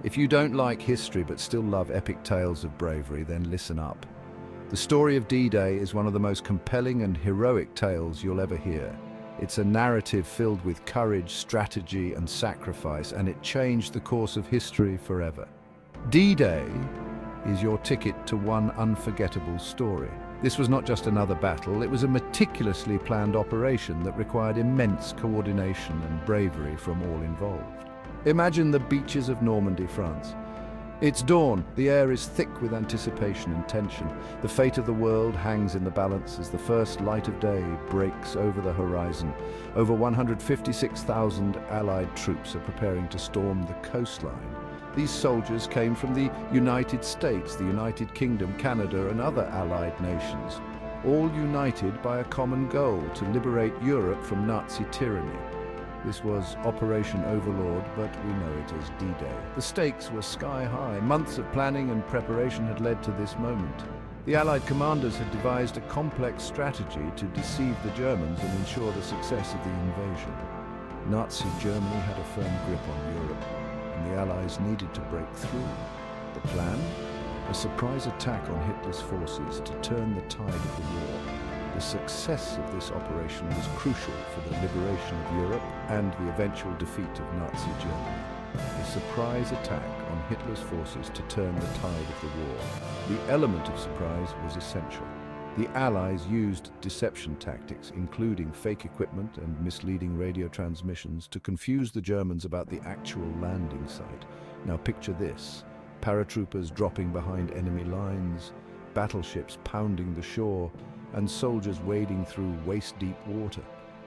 If you don't like history but still love epic tales of bravery, then listen up. The story of D-Day is one of the most compelling and heroic tales you'll ever hear. It's a narrative filled with courage, strategy, and sacrifice, and it changed the course of history forever. D-Day is your ticket to one unforgettable story. This was not just another battle, it was a meticulously planned operation that required immense coordination and bravery from all involved. Imagine the beaches of Normandy, France. It's dawn, the air is thick with anticipation and tension. The fate of the world hangs in the balance as the first light of day breaks over the horizon. Over 156,000 Allied troops are preparing to storm the coastline. These soldiers came from the United States, the United Kingdom, Canada, and other Allied nations, all united by a common goal: to liberate Europe from Nazi tyranny. This was Operation Overlord, but we know it as D-Day. The stakes were sky high. Months of planning and preparation had led to this moment. The Allied commanders had devised a complex strategy to deceive the Germans and ensure the success of the invasion. Nazi Germany had a firm grip on Europe, and the Allies needed to break through. The plan? A surprise attack on Hitler's forces to turn the tide of the war. The success of this operation was crucial for the liberation of Europe and the eventual defeat of Nazi Germany. A surprise attack on Hitler's forces to turn the tide of the war. The element of surprise was essential. The Allies used deception tactics, including fake equipment and misleading radio transmissions, to confuse the Germans about the actual landing site. Now picture this: paratroopers dropping behind enemy lines, battleships pounding the shore, and soldiers wading through waist-deep water,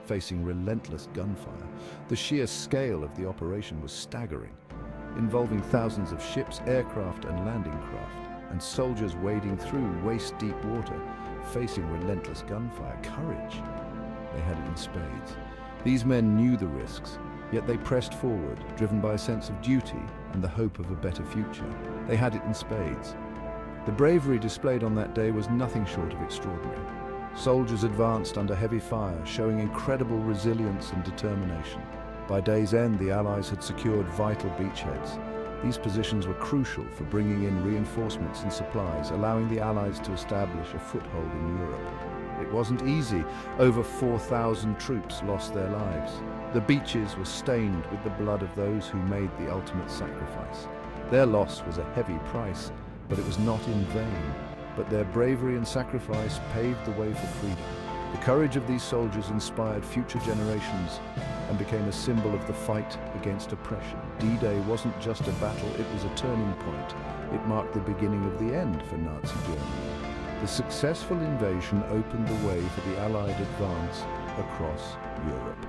facing relentless gunfire. The sheer scale of the operation was staggering, involving thousands of ships, aircraft, and landing craft, and soldiers wading through waist-deep water, facing relentless gunfire. Courage. They had it in spades. These men knew the risks, yet they pressed forward, driven by a sense of duty and the hope of a better future. They had it in spades. The bravery displayed on that day was nothing short of extraordinary. Soldiers advanced under heavy fire, showing incredible resilience and determination. By day's end, the Allies had secured vital beachheads. These positions were crucial for bringing in reinforcements and supplies, allowing the Allies to establish a foothold in Europe. It wasn't easy. Over 4,000 troops lost their lives. The beaches were stained with the blood of those who made the ultimate sacrifice. Their loss was a heavy price, but it was not in vain. But their bravery and sacrifice paved the way for freedom. The courage of these soldiers inspired future generations and became a symbol of the fight against oppression. D-Day wasn't just a battle, it was a turning point. It marked the beginning of the end for Nazi Germany. The successful invasion opened the way for the Allied advance across Europe.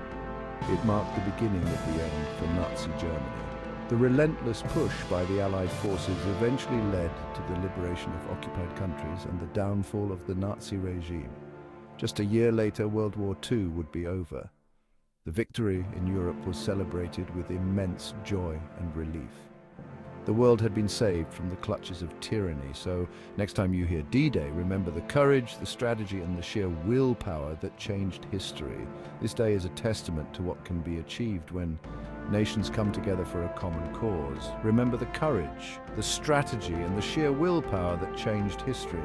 It marked the beginning of the end for Nazi Germany. The relentless push by the Allied forces eventually led to the liberation of occupied countries and the downfall of the Nazi regime. Just a year later, World War II would be over. The victory in Europe was celebrated with immense joy and relief. The world had been saved from the clutches of tyranny, so next time you hear D-Day, remember the courage, the strategy, and the sheer willpower that changed history. This day is a testament to what can be achieved when nations come together for a common cause. Remember the courage, the strategy, and the sheer willpower that changed history.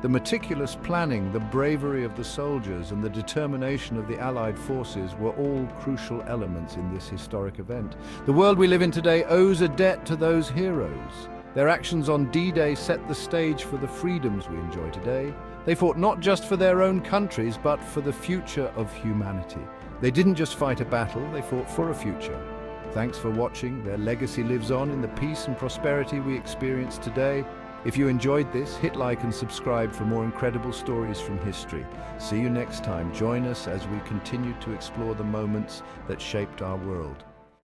The meticulous planning, the bravery of the soldiers, and the determination of the Allied forces were all crucial elements in this historic event. The world we live in today owes a debt to those heroes. Their actions on D-Day set the stage for the freedoms we enjoy today. They fought not just for their own countries, but for the future of humanity. They didn't just fight a battle, they fought for a future. Thanks for watching. Their legacy lives on in the peace and prosperity we experience today. If you enjoyed this, hit like and subscribe for more incredible stories from history. See you next time. Join us as we continue to explore the moments that shaped our world.